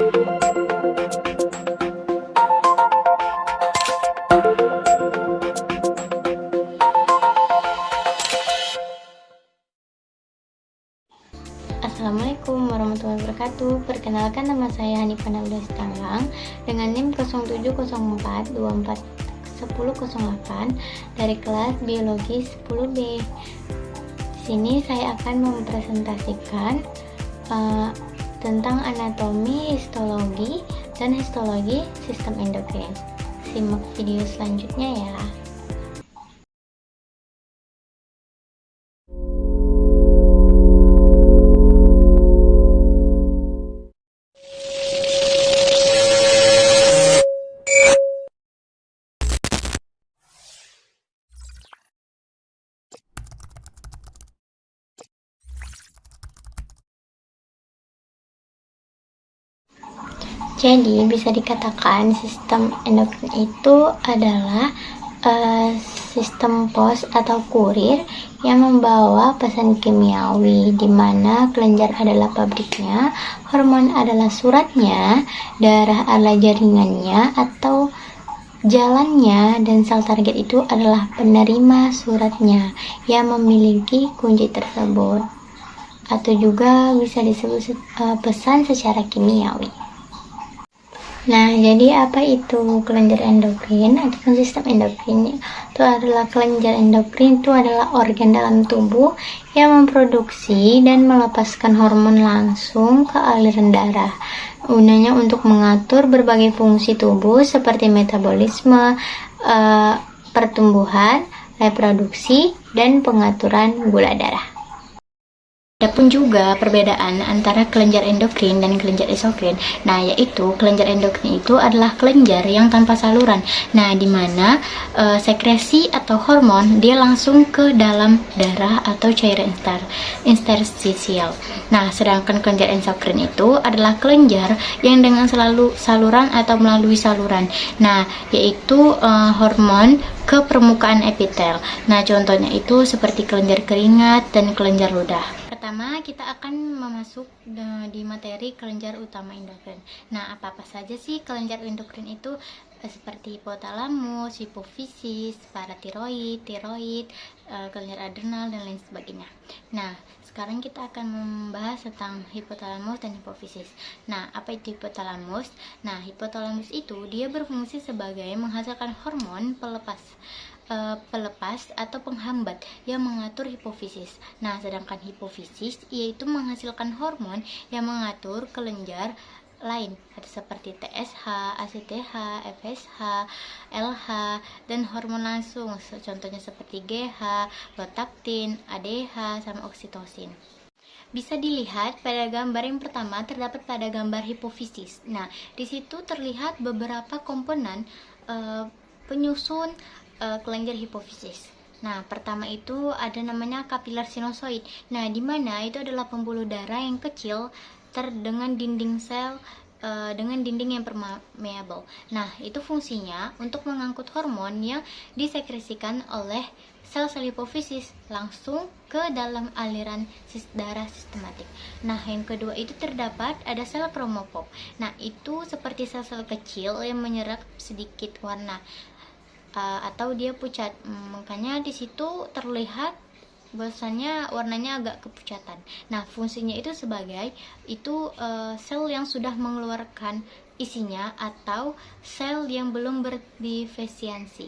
Assalamualaikum warahmatullahi wabarakatuh. Perkenalkan, nama saya Hanifah Nabila Sitanggang dengan NIM 0704241008 dari kelas Biologi 10B. Di sini saya akan mempresentasikan tentang anatomi, histologi, dan histologi sistem endokrin. Simak video selanjutnya ya. Jadi bisa dikatakan sistem endokrin itu adalah sistem pos atau kurir yang membawa pesan kimiawi, di mana kelenjar adalah pabriknya, hormon adalah suratnya, darah adalah jaringannya atau jalannya, dan sel target itu adalah penerima suratnya yang memiliki kunci tersebut, atau juga bisa disebut pesan secara kimiawi. Nah, jadi apa itu kelenjar endokrin atau sistem endokrin? Itu adalah kelenjar endokrin itu adalah organ dalam tubuh yang memproduksi dan melepaskan hormon langsung ke aliran darah. Gunanya untuk mengatur berbagai fungsi tubuh seperti metabolisme, pertumbuhan, reproduksi, dan pengaturan gula darah. Ada pun juga perbedaan antara kelenjar endokrin dan kelenjar eksokrin. Nah, yaitu kelenjar endokrin itu adalah kelenjar yang tanpa saluran. Nah, di mana sekresi atau hormon dia langsung ke dalam darah atau cairan interstisial. Nah, sedangkan kelenjar eksokrin itu adalah kelenjar yang dengan saluran atau melalui saluran. Nah, yaitu hormon ke permukaan epitel. Nah, contohnya itu seperti kelenjar keringat dan kelenjar ludah. Pertama, kita akan memasuk di materi kelenjar utama endokrin. Nah, apa-apa saja sih kelenjar endokrin itu? Seperti hipotalamus, hipofisis, paratiroid, tiroid, kelenjar adrenal, dan lain sebagainya. Nah, sekarang kita akan membahas tentang hipotalamus dan hipofisis. Nah, apa itu hipotalamus? Nah, hipotalamus itu dia berfungsi sebagai menghasilkan hormon pelepas atau penghambat yang mengatur hipofisis. Nah, sedangkan hipofisis yaitu menghasilkan hormon yang mengatur kelenjar lain seperti TSH, ACTH, FSH, LH, dan hormon langsung contohnya seperti GH, prolaktin, ADH, sama oksitosin. Bisa dilihat pada gambar yang pertama, terdapat pada gambar hipofisis. Nah, di situ terlihat beberapa komponen penyusun kelenjar hipofisis. Nah, pertama itu ada namanya kapiler sinusoid. Nah, di mana itu adalah pembuluh darah yang kecil dengan dinding sel dengan dinding yang permeabel. Nah, itu fungsinya untuk mengangkut hormon yang disekresikan oleh sel-sel hipofisis langsung ke dalam aliran darah sistematik. Nah, yang kedua itu terdapat ada sel kromofog. Nah, itu seperti sel-sel kecil yang menyerap sedikit warna atau dia pucat. Makanya di situ terlihat bahwasannya warnanya agak kepucatan. Nah, fungsinya itu sebagai sel yang sudah mengeluarkan isinya atau sel yang belum berdiferensiasi.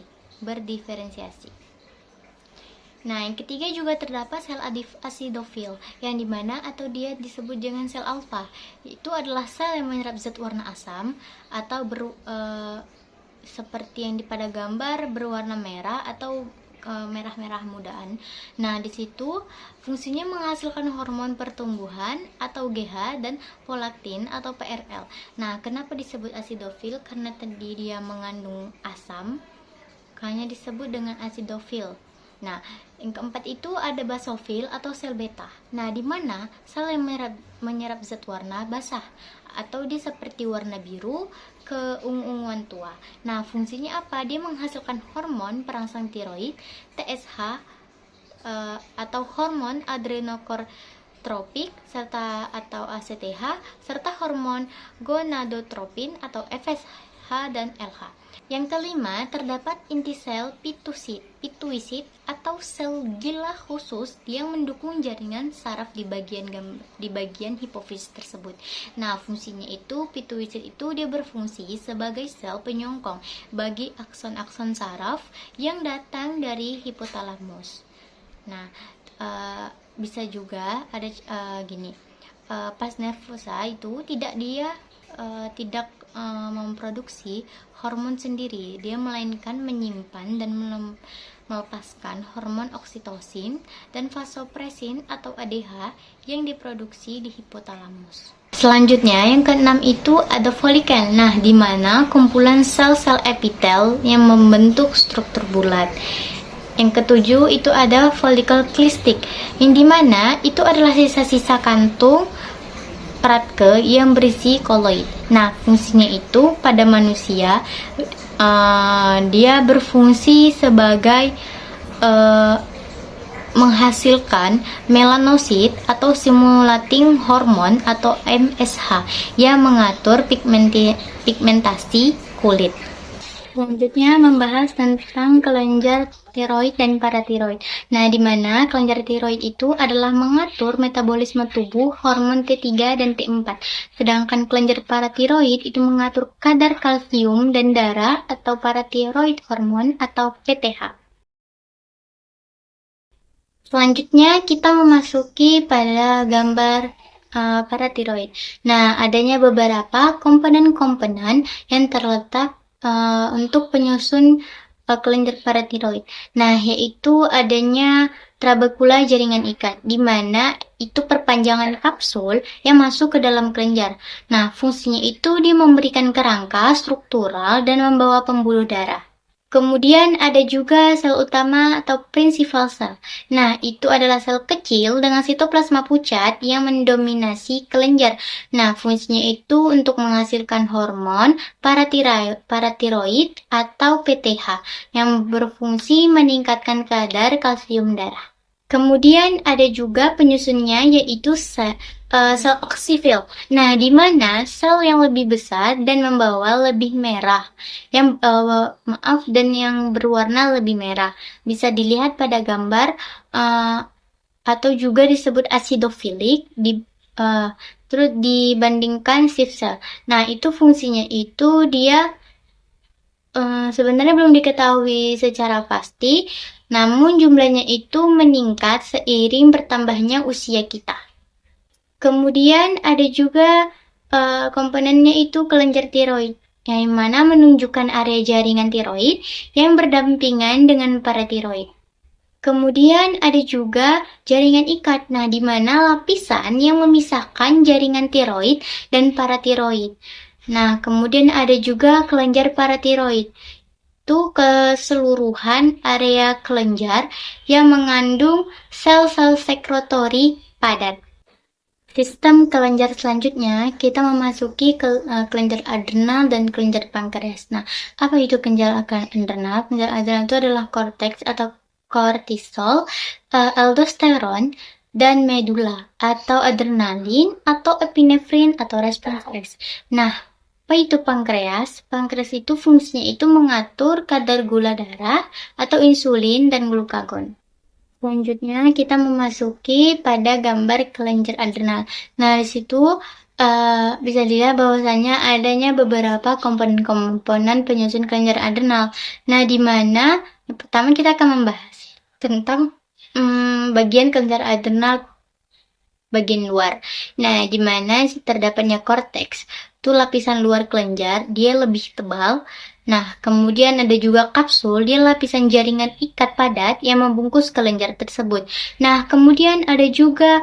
Nah, yang ketiga juga terdapat sel asidofil, yang dimana atau dia disebut dengan sel alfa. Itu adalah sel yang menyerap zat warna asam atau seperti yang pada gambar berwarna merah atau merah-merah mudaan. Nah, di situ fungsinya menghasilkan hormon pertumbuhan atau GH dan prolaktin atau PRL. Nah, kenapa disebut asidofil? Karena tadi dia mengandung asam, makanya disebut dengan asidofil. Nah, yang keempat itu ada basofil atau sel beta. Nah, di mana sel yang menyerap zat warna basah atau dia seperti warna biru keunguan tua. Nah, fungsinya apa? Dia menghasilkan hormon perangsang tiroid, TSH, atau hormon tropik serta atau ACTH serta hormon gonadotropin atau FSH dan LH. Yang kelima, terdapat inti sel pituisit atau sel gila khusus yang mendukung jaringan saraf di bagian hipofisis tersebut. Nah, fungsinya itu pituisit itu dia berfungsi sebagai sel penyongkong bagi akson-akson saraf yang datang dari hipotalamus. Nah, bisa juga ada pars nervosa itu tidak memproduksi hormon sendiri, dia melainkan menyimpan dan melepaskan hormon oksitosin dan vasopresin atau ADH yang diproduksi di hipotalamus. Selanjutnya, yang keenam itu ada folikel. Nah, di mana kumpulan sel-sel epitel yang membentuk struktur bulat. Yang ketujuh itu ada folikel klistik, yang dimana itu adalah sisa-sisa kantung Radke yang berisi koloid. Nah, fungsinya itu pada manusia dia berfungsi sebagai menghasilkan melanosit atau stimulating hormone atau MSH yang mengatur pigmentasi kulit. Selanjutnya membahas tentang kelenjar tiroid dan paratiroid. Nah, di mana kelenjar tiroid itu adalah mengatur metabolisme tubuh hormon T3 dan T4. Sedangkan kelenjar paratiroid itu mengatur kadar kalsium dan darah atau paratiroid hormon atau PTH. Selanjutnya kita memasuki pada gambar paratiroid. Nah, adanya beberapa komponen-komponen yang terletak untuk penyusun kelenjar paratiroid. Nah, yaitu adanya trabekula jaringan ikat, di mana itu perpanjangan kapsul yang masuk ke dalam kelenjar. Nah, fungsinya itu dia memberikan kerangka struktural dan membawa pembuluh darah. Kemudian ada juga sel utama atau principal cell. Nah, itu adalah sel kecil dengan sitoplasma pucat yang mendominasi kelenjar. Nah, fungsinya itu untuk menghasilkan hormon paratiroid atau PTH yang berfungsi meningkatkan kadar kalsium darah. Kemudian ada juga penyusunnya yaitu sel oksifil. Nah, di mana sel yang lebih besar dan membawa lebih merah, dan yang berwarna lebih merah. Bisa dilihat pada gambar atau juga disebut acidofilik terus dibandingkan sieve cell. Nah, itu fungsinya itu dia sebenarnya belum diketahui secara pasti, namun jumlahnya itu meningkat seiring bertambahnya usia kita. Kemudian ada juga komponennya itu kelenjar tiroid, yang mana menunjukkan area jaringan tiroid yang berdampingan dengan paratiroid. Kemudian ada juga jaringan ikat, nah di mana lapisan yang memisahkan jaringan tiroid dan paratiroid. Nah, kemudian ada juga kelenjar paratiroid. Itu keseluruhan area kelenjar yang mengandung sel-sel sekretori padat. Sistem kelenjar selanjutnya, kita memasuki kelenjar adrenal dan kelenjar pankreas. Nah, apa itu kelenjar adrenal? Kelenjar adrenal itu adalah korteks atau kortisol, aldosteron, dan medula atau adrenalin atau epinefrin atau respons. Nah, apa itu pankreas? Pankreas itu fungsinya itu mengatur kadar gula darah atau insulin dan glukagon. Selanjutnya kita memasuki pada gambar kelenjar adrenal. Nah, di situ bisa dilihat bahwasanya adanya beberapa komponen-komponen penyusun kelenjar adrenal. Nah, di mana yang pertama kita akan membahas tentang bagian kelenjar adrenal bagian luar. Nah, di mana terdapatnya korteks. Itu lapisan luar kelenjar, dia lebih tebal. Nah, kemudian ada juga kapsul, dia lapisan jaringan ikat padat yang membungkus kelenjar tersebut. Nah, kemudian ada juga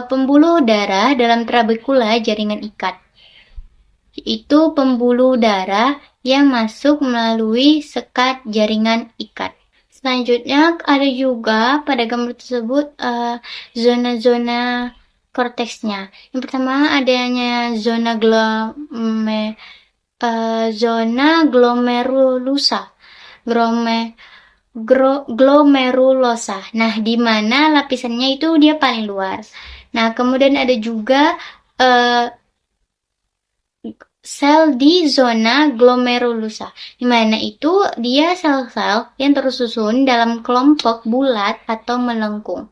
pembuluh darah dalam trabekula jaringan ikat. Yaitu pembuluh darah yang masuk melalui sekat jaringan ikat. Selanjutnya ada juga pada gambar tersebut zona-zona korteksnya. Yang pertama adanya zona glomerulosa. Nah, di mana lapisannya itu dia paling luar. Nah, kemudian ada juga sel di zona glomerulusa, di mana itu dia sel-sel yang tersusun dalam kelompok bulat atau melengkung.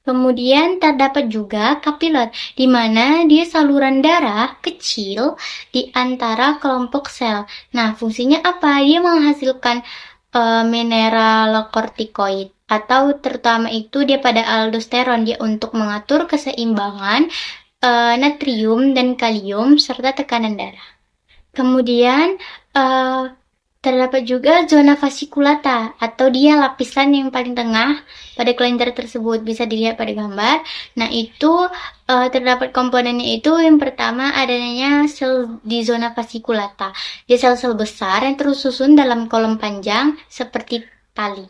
Kemudian terdapat juga kapiler, di mana dia saluran darah kecil di antara kelompok sel. Nah, fungsinya apa? Dia menghasilkan mineralokortikoid, atau terutama itu dia pada aldosteron, dia untuk mengatur keseimbangan natrium dan kalium serta tekanan darah. Kemudian terdapat juga zona fasciculata, atau dia lapisan yang paling tengah pada kelenjar tersebut, bisa dilihat pada gambar. Nah, itu terdapat komponennya itu yang pertama adanya sel di zona fasciculata. Dia sel-sel besar yang tersusun dalam kolom panjang seperti tali.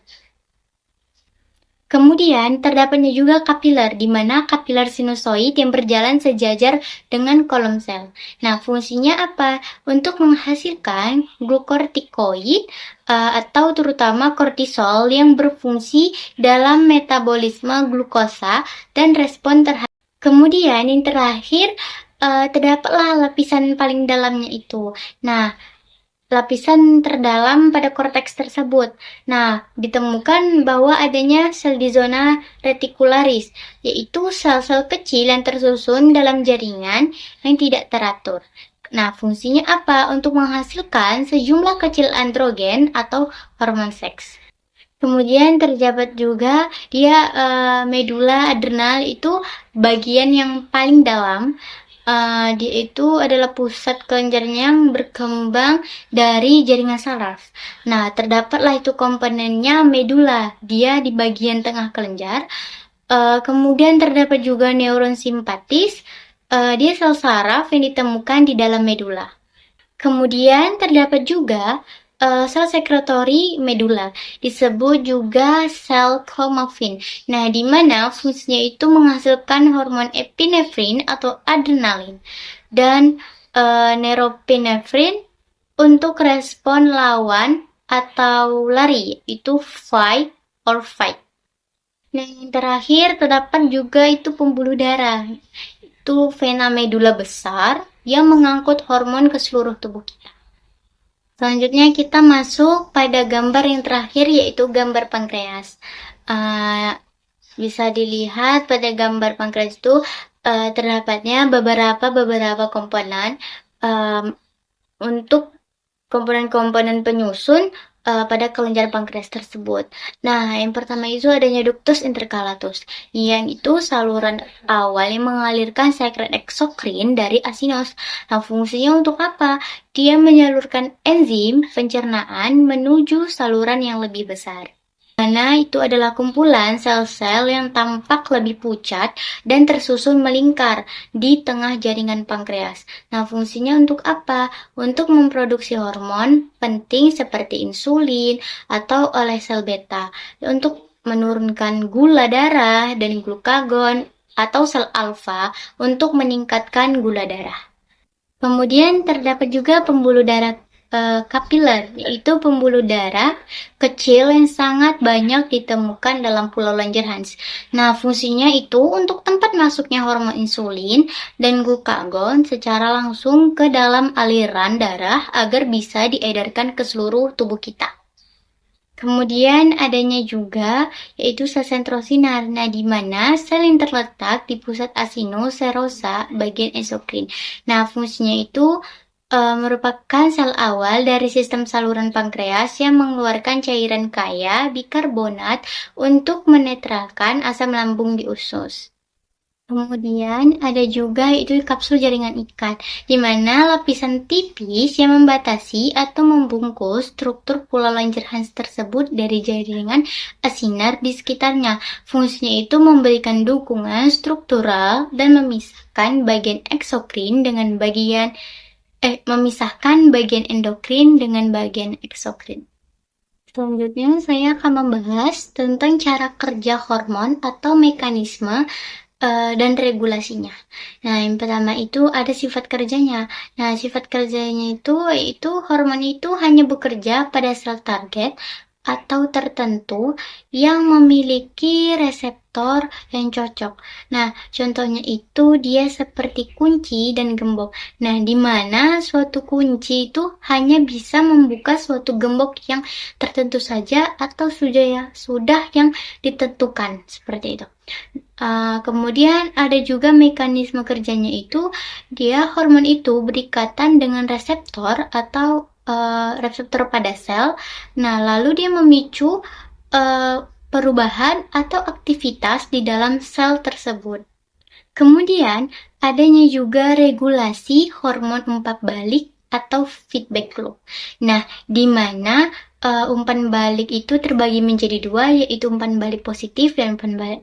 Kemudian terdapatnya juga kapiler, di mana kapiler sinusoid yang berjalan sejajar dengan kolom sel. Nah, fungsinya apa? Untuk menghasilkan glukortikoid atau terutama kortisol yang berfungsi dalam metabolisme glukosa dan respon terhadap. Kemudian yang terakhir terdapatlah lapisan paling dalamnya itu. Nah, lapisan terdalam pada korteks tersebut. Nah, ditemukan bahwa adanya sel di zona reticularis, yaitu sel-sel kecil yang tersusun dalam jaringan yang tidak teratur. Nah, fungsinya apa? Untuk menghasilkan sejumlah kecil androgen atau hormon seks. Kemudian terdapat juga dia medula adrenal, itu bagian yang paling dalam. Dia itu adalah pusat kelenjarnya yang berkembang dari jaringan saraf. Nah, terdapatlah itu komponennya medula, dia di bagian tengah kelenjar. Kemudian terdapat juga neuron simpatis, dia sel saraf yang ditemukan di dalam medula. Kemudian terdapat juga sel sekretori medula, disebut juga sel clomiphene. Nah, di mana fungsinya itu menghasilkan hormon epinefrin atau adrenalin dan norepinefrin untuk respon lawan atau lari, itu fight or fight. Nah, yang terakhir terdapat juga itu pembuluh darah, itu vena medula besar yang mengangkut hormon ke seluruh tubuh kita. Selanjutnya kita masuk pada gambar yang terakhir, yaitu gambar pankreas. Bisa dilihat pada gambar pankreas itu terdapatnya beberapa komponen untuk komponen-komponen penyusun pada kelenjar pankreas tersebut. Nah, yang pertama itu adanya ductus intercalatus, yang itu saluran awal yang mengalirkan sekret eksokrin dari asinos. Nah, fungsinya untuk apa? Dia menyalurkan enzim pencernaan menuju saluran yang lebih besar. Mana itu adalah kumpulan sel-sel yang tampak lebih pucat dan tersusun melingkar di tengah jaringan pankreas. Nah, fungsinya untuk apa? Untuk memproduksi hormon penting seperti insulin atau oleh sel beta, untuk menurunkan gula darah dan glukagon, atau sel alfa untuk meningkatkan gula darah. Kemudian terdapat juga pembuluh darah kapiler, yaitu pembuluh darah kecil yang sangat banyak ditemukan dalam Pulau Langerhans. Nah, fungsinya itu untuk tempat masuknya hormon insulin dan glukagon secara langsung ke dalam aliran darah agar bisa diedarkan ke seluruh tubuh kita. Kemudian adanya juga yaitu sel sentrosinar, nah di mana sel yang terletak di pusat asinoserosa bagian eksokrin. Nah, fungsinya itu merupakan sel awal dari sistem saluran pankreas yang mengeluarkan cairan kaya bikarbonat untuk menetralkan asam lambung di usus. Kemudian ada juga itu kapsul jaringan ikat, di mana lapisan tipis yang membatasi atau membungkus struktur Pulau Langerhans tersebut dari jaringan asinar di sekitarnya. Fungsinya itu memberikan dukungan struktural dan memisahkan bagian eksokrin dengan memisahkan bagian endokrin dengan bagian eksokrin. Selanjutnya saya akan membahas tentang cara kerja hormon atau mekanisme dan regulasinya. Nah, yang pertama itu ada sifat kerjanya. Nah, sifat kerjanya itu yaitu hormon itu hanya bekerja pada sel target atau tertentu yang memiliki reseptor yang cocok. Nah, contohnya itu dia seperti kunci dan gembok. Nah, di mana suatu kunci itu hanya bisa membuka suatu gembok yang tertentu saja atau sudah yang ditentukan seperti itu. Kemudian ada juga mekanisme kerjanya itu, dia hormon itu berikatan dengan reseptor atau reseptor pada sel. Nah, lalu dia memicu perubahan atau aktivitas di dalam sel tersebut. Kemudian, adanya juga regulasi hormon umpan balik atau feedback loop. Nah, di mana umpan balik itu terbagi menjadi dua, yaitu umpan balik positif dan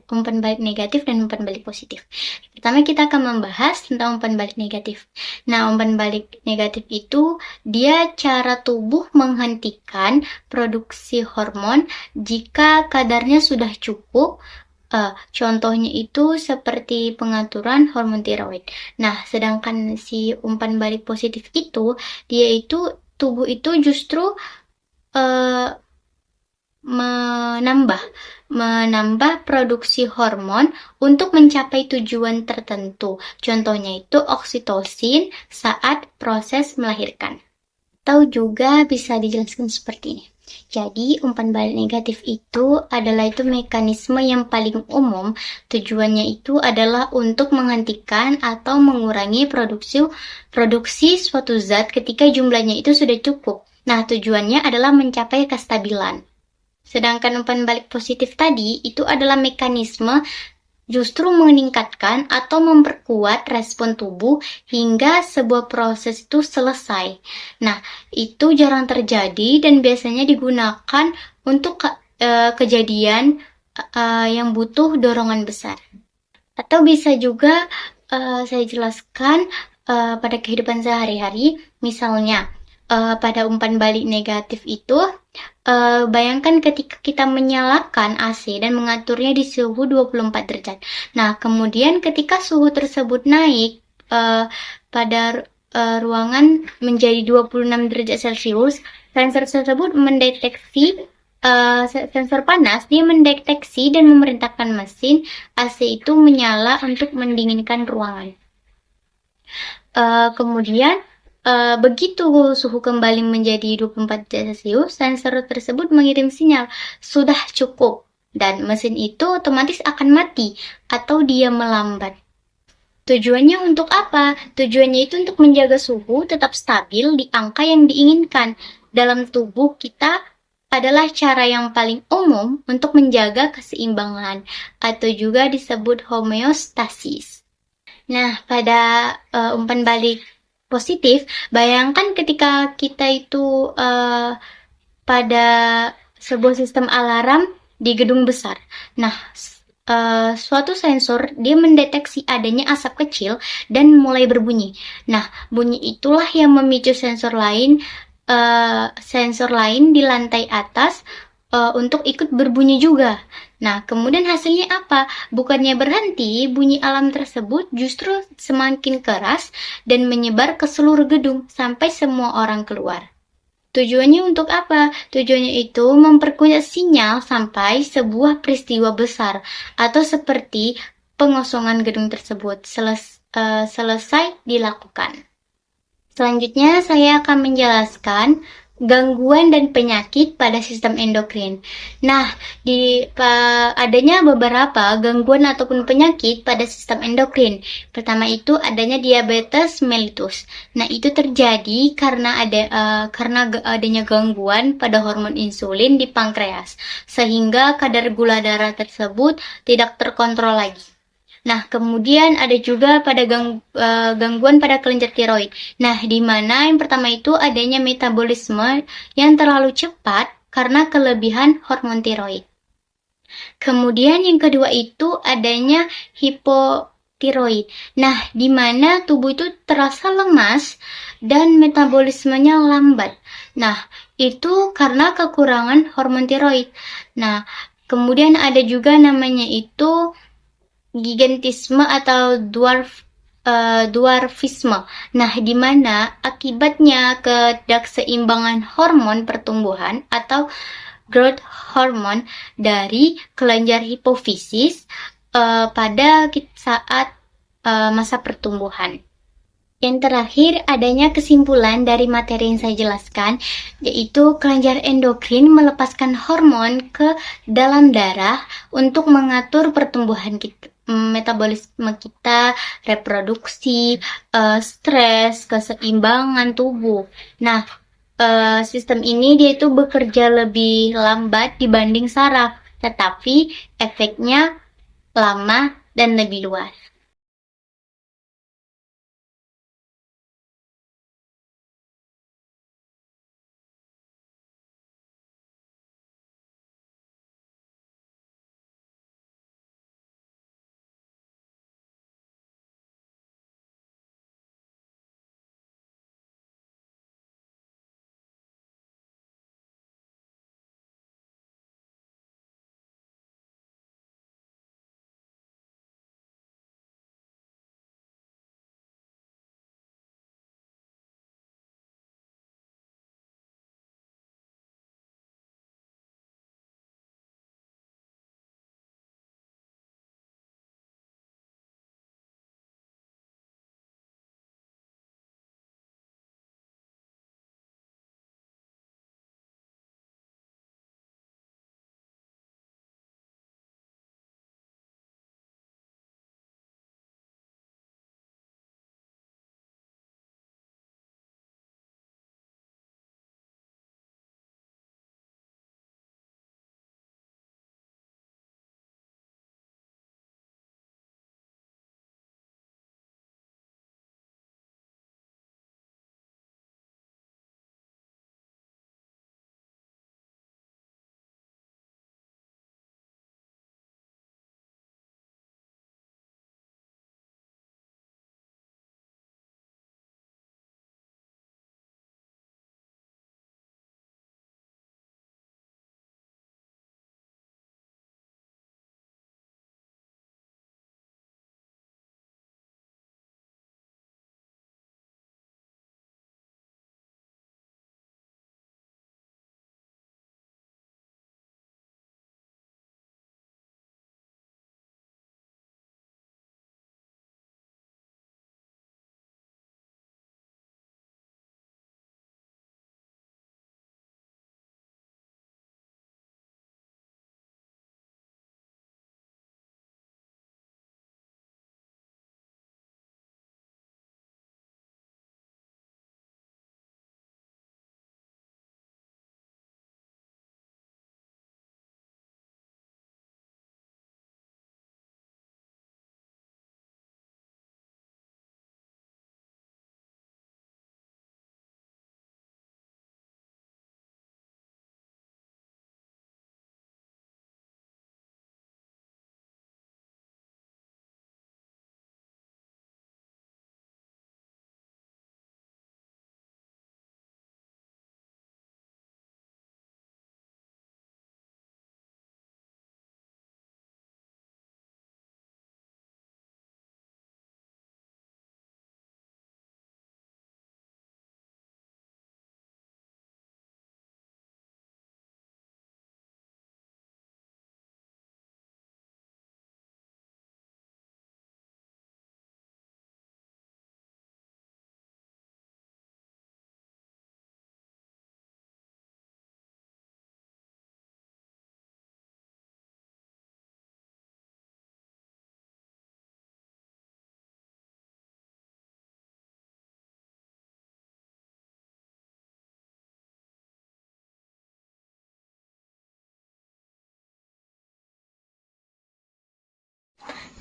umpan balik negatif dan umpan balik positif. Pertama kita akan membahas tentang umpan balik negatif. Nah, umpan balik negatif itu dia cara tubuh menghentikan produksi hormon jika kadarnya sudah cukup. Contohnya itu seperti pengaturan hormon tiroid. Nah, sedangkan si umpan balik positif itu, dia itu tubuh itu justru menambah produksi hormon untuk mencapai tujuan tertentu. Contohnya itu oksitosin saat proses melahirkan. Atau juga bisa dijelaskan seperti ini. Jadi, umpan balik negatif itu adalah mekanisme yang paling umum. Tujuannya itu adalah untuk menghentikan atau mengurangi produksi suatu zat ketika jumlahnya itu sudah cukup. Nah, tujuannya adalah mencapai kestabilan. Sedangkan umpan balik positif tadi itu adalah mekanisme justru meningkatkan atau memperkuat respon tubuh hingga sebuah proses itu selesai. Nah, itu jarang terjadi dan biasanya digunakan untuk kejadian yang butuh dorongan besar. Atau bisa juga saya jelaskan pada kehidupan sehari-hari, misalnya pada umpan balik negatif itu, bayangkan ketika kita menyalakan AC dan mengaturnya di suhu 24 derajat. Nah, kemudian ketika suhu tersebut naik pada ruangan menjadi 26 derajat Celcius, sensor tersebut mendeteksi sensor panas, dia mendeteksi dan memerintahkan mesin AC itu menyala untuk mendinginkan ruangan. Kemudian begitu suhu kembali menjadi 24 derajat Celcius, sensor tersebut mengirim sinyal sudah cukup dan mesin itu otomatis akan mati atau dia melambat. Tujuannya untuk apa? Tujuannya itu untuk menjaga suhu tetap stabil di angka yang diinginkan. Dalam tubuh kita adalah cara yang paling umum untuk menjaga keseimbangan atau juga disebut homeostasis. Nah, pada umpan balik positif, bayangkan ketika kita itu pada sebuah sistem alarm di gedung besar. Nah, suatu sensor dia mendeteksi adanya asap kecil dan mulai berbunyi. Nah, bunyi itulah yang memicu sensor lain di lantai atas untuk ikut berbunyi juga. Nah, kemudian hasilnya apa? Bukannya berhenti, bunyi alarm tersebut justru semakin keras dan menyebar ke seluruh gedung sampai semua orang keluar. Tujuannya untuk apa? Tujuannya itu memperkuat sinyal sampai sebuah peristiwa besar atau seperti pengosongan gedung tersebut selesai dilakukan. Selanjutnya saya akan menjelaskan gangguan dan penyakit pada sistem endokrin. Nah, adanya beberapa gangguan ataupun penyakit pada sistem endokrin. Pertama itu adanya diabetes mellitus. Nah, itu terjadi karena adanya gangguan pada hormon insulin di pankreas, sehingga kadar gula darah tersebut tidak terkontrol lagi. Nah, kemudian ada juga pada gangguan pada kelenjar tiroid. Nah, di mana yang pertama itu adanya metabolisme yang terlalu cepat karena kelebihan hormon tiroid. Kemudian yang kedua itu adanya hipotiroid. Nah, di mana tubuh itu terasa lemas dan metabolismenya lambat. Nah, itu karena kekurangan hormon tiroid. Nah, kemudian ada juga namanya itu gigantisme atau dwarfisme. Nah, di mana akibatnya ketidakseimbangan hormon pertumbuhan atau growth hormone dari kelenjar hipofisis pada saat masa pertumbuhan. Yang terakhir, adanya kesimpulan dari materi yang saya jelaskan, yaitu kelenjar endokrin melepaskan hormon ke dalam darah untuk mengatur pertumbuhan kita, metabolisme kita, reproduksi, stres, keseimbangan tubuh. Nah, sistem ini dia itu bekerja lebih lambat dibanding saraf, tetapi efeknya lama dan lebih luas.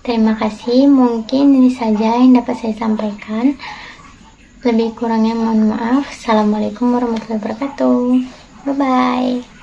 Terima kasih, mungkin ini saja yang dapat saya sampaikan. Lebih kurangnya mohon maaf. Assalamualaikum warahmatullahi wabarakatuh. Bye-bye.